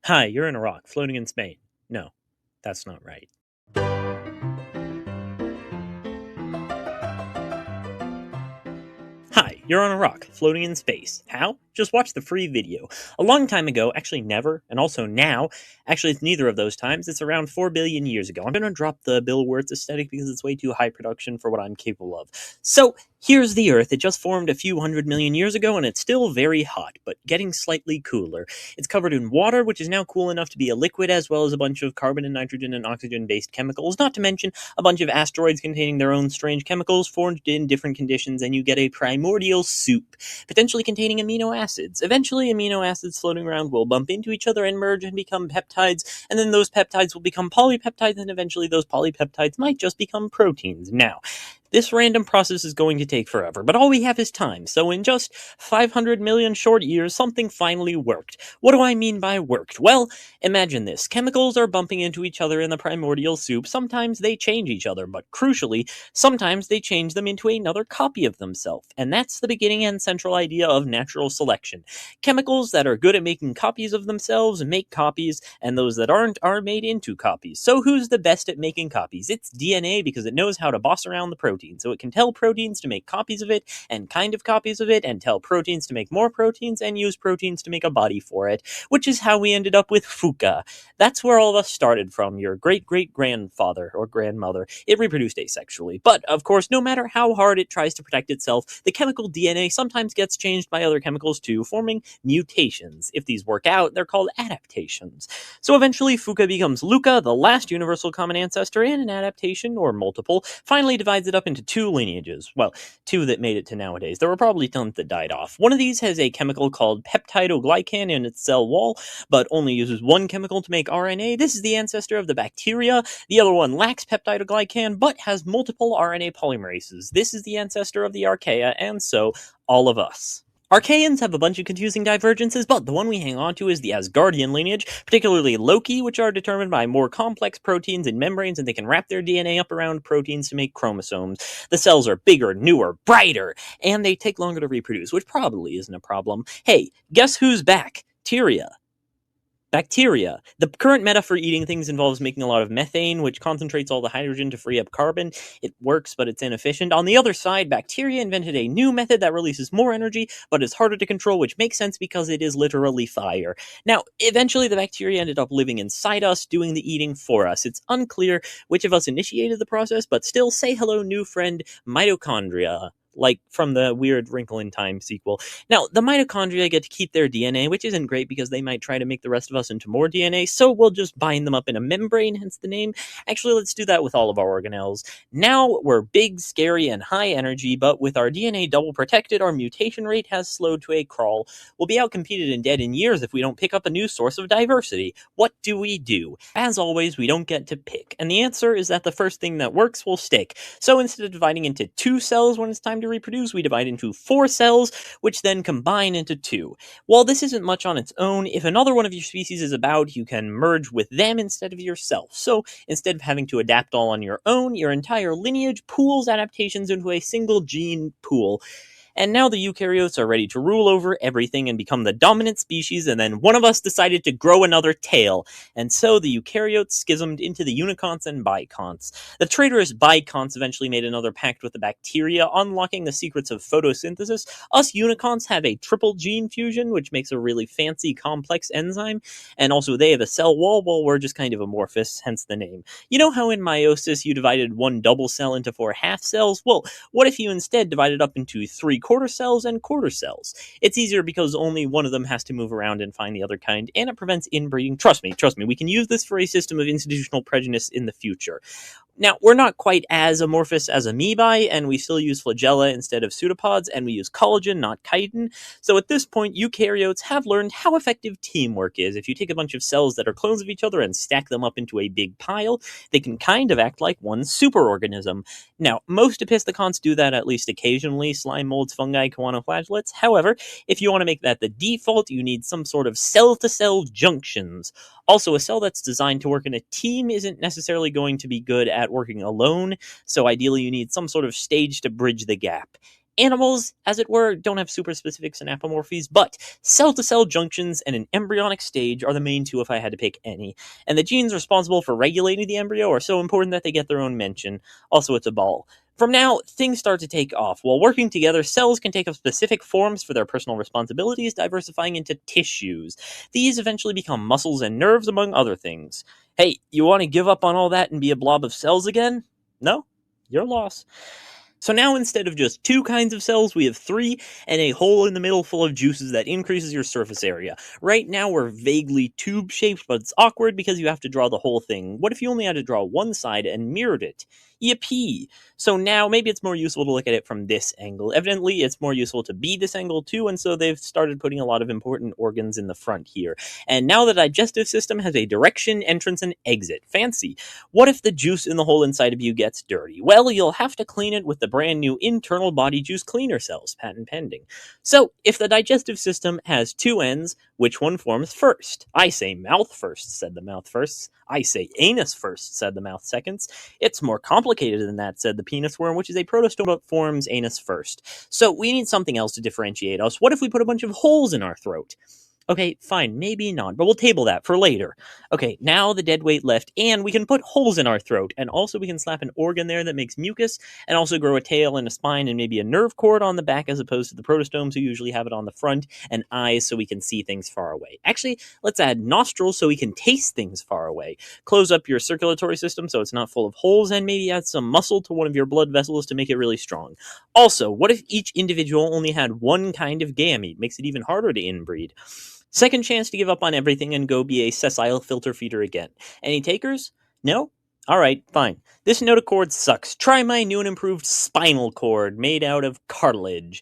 Hi, you're in a rock, floating in Spain. No, that's not right. Hi, you're on a rock, floating in space. How? Just watch the free video. A long time ago, actually never, and also now, actually it's neither of those times, it's around 4 billion years ago. I'm gonna drop the Bill Wirtz aesthetic because it's way too high production for what I'm capable of. So, here's the Earth. It just formed a few 100 million years ago, and it's still very hot, but getting slightly cooler. It's covered in water, which is now cool enough to be a liquid, as well as a bunch of carbon and nitrogen and oxygen-based chemicals, not to mention a bunch of asteroids containing their own strange chemicals formed in different conditions, and you get a primordial soup, potentially containing amino acids. Eventually, amino acids floating around will bump into each other and merge and become peptides, and then those peptides will become polypeptides, and eventually those polypeptides might just become proteins. Now, this random process is going to take forever, but all we have is time, so in just 500 million short years, something finally worked. What do I mean by worked? Well, imagine this. Chemicals are bumping into each other in the primordial soup. Sometimes they change each other, but crucially, sometimes they change them into another copy of themselves. And that's the beginning and central idea of natural selection. Chemicals that are good at making copies of themselves make copies, and those that aren't are made into copies. So who's the best at making copies? It's DNA, because it knows how to boss around the protein. So it can tell proteins to make copies of it, and kind of copies of it, and tell proteins to make more proteins, and use proteins to make a body for it, which is how we ended up with Fuka. That's where all of us started from, your great-great-grandfather or grandmother. It reproduced asexually. But, of course, no matter how hard it tries to protect itself, the chemical DNA sometimes gets changed by other chemicals too, forming mutations. If these work out, they're called adaptations. So eventually, Fuka becomes Luca, the last universal common ancestor, and an adaptation, or multiple, finally divides it up into two lineages. Well, two that made it to nowadays. There were probably tons that died off. One of these has a chemical called peptidoglycan in its cell wall, but only uses one chemical to make RNA. This is the ancestor of the bacteria. The other one lacks peptidoglycan, but has multiple RNA polymerases. This is the ancestor of the archaea, and so all of us. Archaeans have a bunch of confusing divergences, but the one we hang on to is the Asgardian lineage, particularly Loki, which are determined by more complex proteins and membranes, and they can wrap their DNA up around proteins to make chromosomes. The cells are bigger, newer, brighter, and they take longer to reproduce, which probably isn't a problem. Hey, guess who's back? Bacteria. The current meta for eating things involves making a lot of methane, which concentrates all the hydrogen to free up carbon. It works, but it's inefficient. On the other side, bacteria invented a new method that releases more energy, but is harder to control, which makes sense because it is literally fire. Now, eventually the bacteria ended up living inside us, doing the eating for us. It's unclear which of us initiated the process, but still, say hello, new friend, mitochondria. Like from the weird Wrinkle in Time sequel. Now, the mitochondria get to keep their DNA, which isn't great because they might try to make the rest of us into more DNA, so we'll just bind them up in a membrane, hence the name. Actually, let's do that with all of our organelles. Now, we're big, scary, and high energy, but with our DNA double protected, our mutation rate has slowed to a crawl. We'll be outcompeted and dead in years if we don't pick up a new source of diversity. What do we do? As always, we don't get to pick, and the answer is that the first thing that works will stick. So instead of dividing into 2 cells when it's time to reproduce, we divide into 4 cells, which then combine into 2. While this isn't much on its own, if another one of your species is about, you can merge with them instead of yourself. So instead of having to adapt all on your own, your entire lineage pools adaptations into a single gene pool. And now the eukaryotes are ready to rule over everything and become the dominant species, and then one of us decided to grow another tail. And so the eukaryotes schismed into the uniconts and biconts. The traitorous biconts eventually made another pact with the bacteria, unlocking the secrets of photosynthesis. Us uniconts have a triple gene fusion, which makes a really fancy, complex enzyme. And also they have a cell wall, while we're just kind of amorphous, hence the name. You know how in meiosis you divided one double cell into 4 half cells? Well, what if you instead divided up into 3 quarter cells and quarter cells? It's easier because only one of them has to move around and find the other kind, and it prevents inbreeding. Trust me, we can use this for a system of institutional prejudice in the future. Now, we're not quite as amorphous as amoebae, and we still use flagella instead of pseudopods, and we use collagen, not chitin. So at this point, eukaryotes have learned how effective teamwork is. If you take a bunch of cells that are clones of each other and stack them up into a big pile, they can kind of act like one superorganism. Now, most episthocons do that at least occasionally, slime molds, fungi, choanoflagellates. However, if you want to make that the default, you need some sort of cell-to-cell junctions. Also, a cell that's designed to work in a team isn't necessarily going to be good at working alone, so ideally you need some sort of stage to bridge the gap. Animals, as it were, don't have super specific synapomorphies, but cell-to-cell junctions and an embryonic stage are the main two if I had to pick any. And the genes responsible for regulating the embryo are so important that they get their own mention. Also, it's a ball. From now, things start to take off. While working together, cells can take up specific forms for their personal responsibilities, diversifying into tissues. These eventually become muscles and nerves, among other things. Hey, you want to give up on all that and be a blob of cells again? No? Your loss. So now instead of just 2 kinds of cells, we have 3, and a hole in the middle full of juices that increases your surface area. Right now we're vaguely tube-shaped, but it's awkward because you have to draw the whole thing. What if you only had to draw one side and mirrored it? Yippee! So now maybe it's more useful to look at it from this angle. Evidently it's more useful to be this angle too, and so they've started putting a lot of important organs in the front here. And now the digestive system has a direction, entrance, and exit. Fancy. What if the juice in the hole inside of you gets dirty? Well, you'll have to clean it with the brand new internal body juice cleaner cells, patent pending. So, if the digestive system has 2 ends, which one forms first? I say mouth first, said the mouth first. I say anus first, said the mouth seconds. It's more complicated than that, said the penis worm, which is a protostome but forms anus first. So, we need something else to differentiate us. What if we put a bunch of holes in our throat? Okay, fine, maybe not, but we'll table that for later. Okay, now the dead weight left, and we can put holes in our throat, and also we can slap an organ there that makes mucus, and also grow a tail and a spine and maybe a nerve cord on the back as opposed to the protostomes who usually have it on the front, and eyes so we can see things far away. Actually, let's add nostrils so we can taste things far away. Close up your circulatory system so it's not full of holes, and maybe add some muscle to one of your blood vessels to make it really strong. Also, what if each individual only had one kind of gamete? Makes it even harder to inbreed. Second chance to give up on everything and go be a sessile filter feeder again. Any takers? No? Alright, fine. This notochord sucks. Try my new and improved spinal cord made out of cartilage.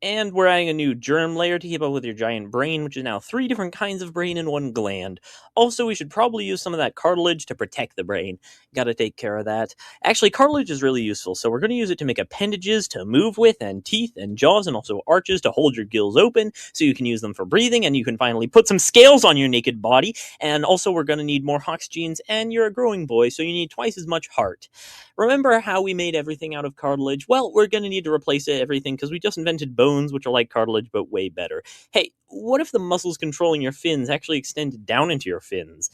And we're adding a new germ layer to keep up with your giant brain, which is now 3 different kinds of brain in one gland. Also, we should probably use some of that cartilage to protect the brain. Gotta take care of that. Actually, cartilage is really useful, so we're going to use it to make appendages to move with, and teeth and jaws, and also arches to hold your gills open, so you can use them for breathing, and you can finally put some scales on your naked body. And also, we're going to need more Hox genes, and you're a growing boy, so you need twice as much heart. Remember how we made everything out of cartilage? Well, we're going to need to replace everything because we just invented bones, which are like cartilage but way better. Hey, what if the muscles controlling your fins actually extended down into your fins?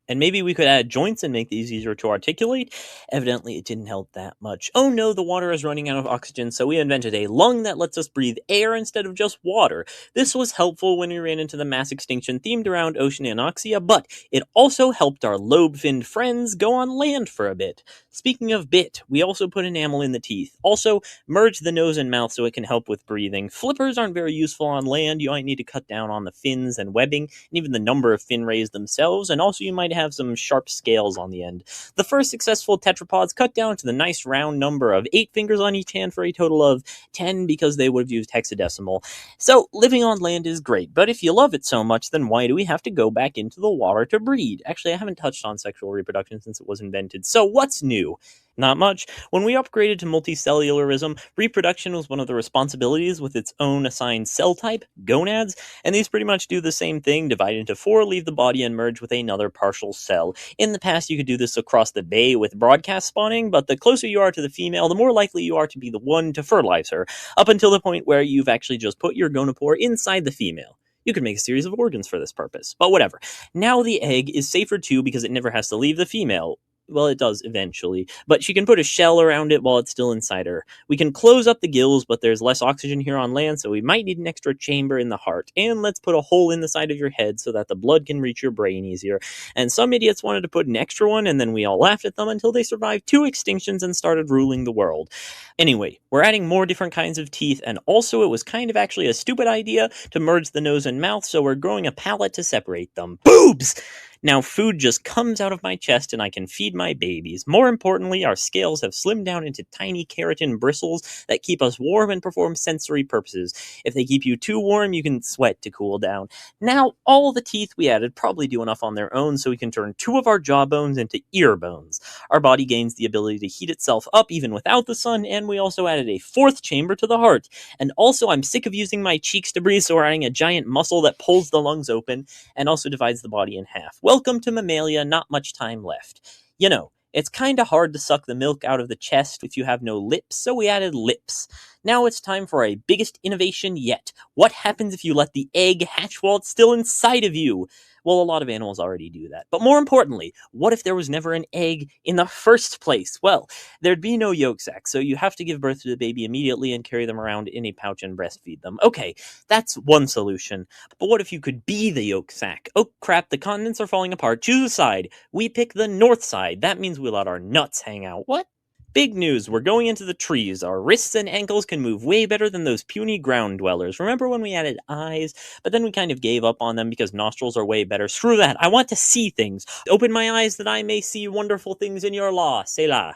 And maybe we could add joints and make these easier to articulate. Evidently, it didn't help that much. Oh no, the water is running out of oxygen, so we invented a lung that lets us breathe air instead of just water. This was helpful when we ran into the mass extinction themed around ocean anoxia, but it also helped our lobe-finned friends go on land for a bit. Speaking of bit, we also put enamel in the teeth. Also, merge the nose and mouth so it can help with breathing. Flippers aren't very useful on land. You might need to cut down on the fins and webbing, and even the number of fin rays themselves, and also you might have some sharp scales on the end. The first successful tetrapods cut down to the nice round number of 8 fingers on each hand for a total of 10 because they would have used hexadecimal. So living on land is great, but if you love it so much, then why do we have to go back into the water to breed? Actually, I haven't touched on sexual reproduction since it was invented. So what's new? Not much. When we upgraded to multicellularism, reproduction was one of the responsibilities with its own assigned cell type, gonads, and these pretty much do the same thing, divide into 4, leave the body, and merge with another partial cell. In the past, you could do this across the bay with broadcast spawning, but the closer you are to the female, the more likely you are to be the one to fertilize her, up until the point where you've actually just put your gonopore inside the female. You could make a series of organs for this purpose, but whatever. Now the egg is safer too because it never has to leave the female. Well, it does eventually, but she can put a shell around it while it's still inside her. We can close up the gills, but there's less oxygen here on land, so we might need an extra chamber in the heart. And let's put a hole in the side of your head so that the blood can reach your brain easier. And some idiots wanted to put an extra one, and then we all laughed at them until they survived 2 extinctions and started ruling the world. Anyway, we're adding more different kinds of teeth, and also it was kind of actually a stupid idea to merge the nose and mouth, so we're growing a palate to separate them. Boobs! Now food just comes out of my chest and I can feed my babies. More importantly, our scales have slimmed down into tiny keratin bristles that keep us warm and perform sensory purposes. If they keep you too warm, you can sweat to cool down. Now, all the teeth we added probably do enough on their own so we can turn 2 of our jaw bones into ear bones. Our body gains the ability to heat itself up even without the sun, and we also added a 4th chamber to the heart. And also, I'm sick of using my cheeks to breathe, so we're adding a giant muscle that pulls the lungs open and also divides the body in half. Welcome to Mammalia, not much time left. You know, it's kinda hard to suck the milk out of the chest if you have no lips, so we added lips. Now it's time for our biggest innovation yet. What happens if you let the egg hatch while it's still inside of you? Well, a lot of animals already do that. But more importantly, what if there was never an egg in the first place? Well, there'd be no yolk sac, so you have to give birth to the baby immediately and carry them around in a pouch and breastfeed them. Okay, that's one solution. But what if you could be the yolk sac? Oh crap, the continents are falling apart. Choose a side. We pick the north side. That means we let our nuts hang out. What? Big news, we're going into the trees. Our wrists and ankles can move way better than those puny ground dwellers. Remember when we added eyes, but then we kind of gave up on them because nostrils are way better? Screw that, I want to see things. Open my eyes that I may see wonderful things in your law. Selah.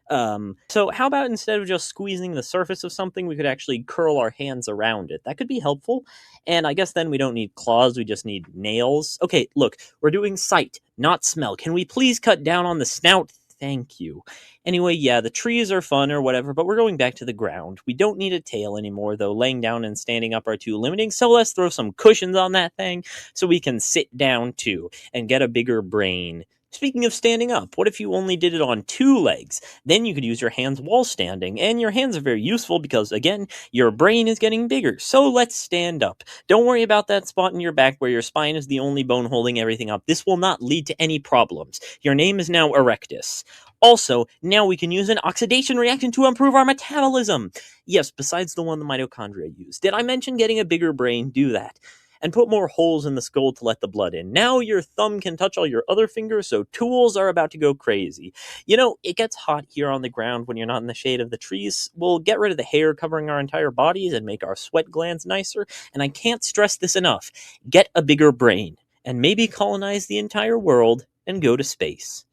So how about instead of just squeezing the surface of something, we could actually curl our hands around it? That could be helpful. And I guess then we don't need claws, we just need nails. Okay, look, we're doing sight, not smell. Can we please cut down on the snout? Thank you. Anyway, yeah, the trees are fun or whatever, but we're going back to the ground. We don't need a tail anymore, though laying down and standing up are too limiting, so let's throw some cushions on that thing so we can sit down too and get a bigger brain. Speaking of standing up, what if you only did it on 2 legs? Then you could use your hands while standing, and your hands are very useful because, again, your brain is getting bigger. So let's stand up. Don't worry about that spot in your back where your spine is the only bone holding everything up. This will not lead to any problems. Your name is now Erectus. Also, now we can use an oxidation reaction to improve our metabolism. Yes, besides the one the mitochondria use. Did I mention getting a bigger brain? Do that. And put more holes in the skull to let the blood in. Now your thumb can touch all your other fingers, so tools are about to go crazy. You know, it gets hot here on the ground when you're not in the shade of the trees. We'll get rid of the hair covering our entire bodies and make our sweat glands nicer, and I can't stress this enough. Get a bigger brain, and maybe colonize the entire world and go to space.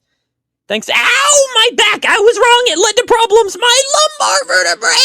Thanks. Ow! My back! I was wrong! It led to problems! My lumbar vertebrae!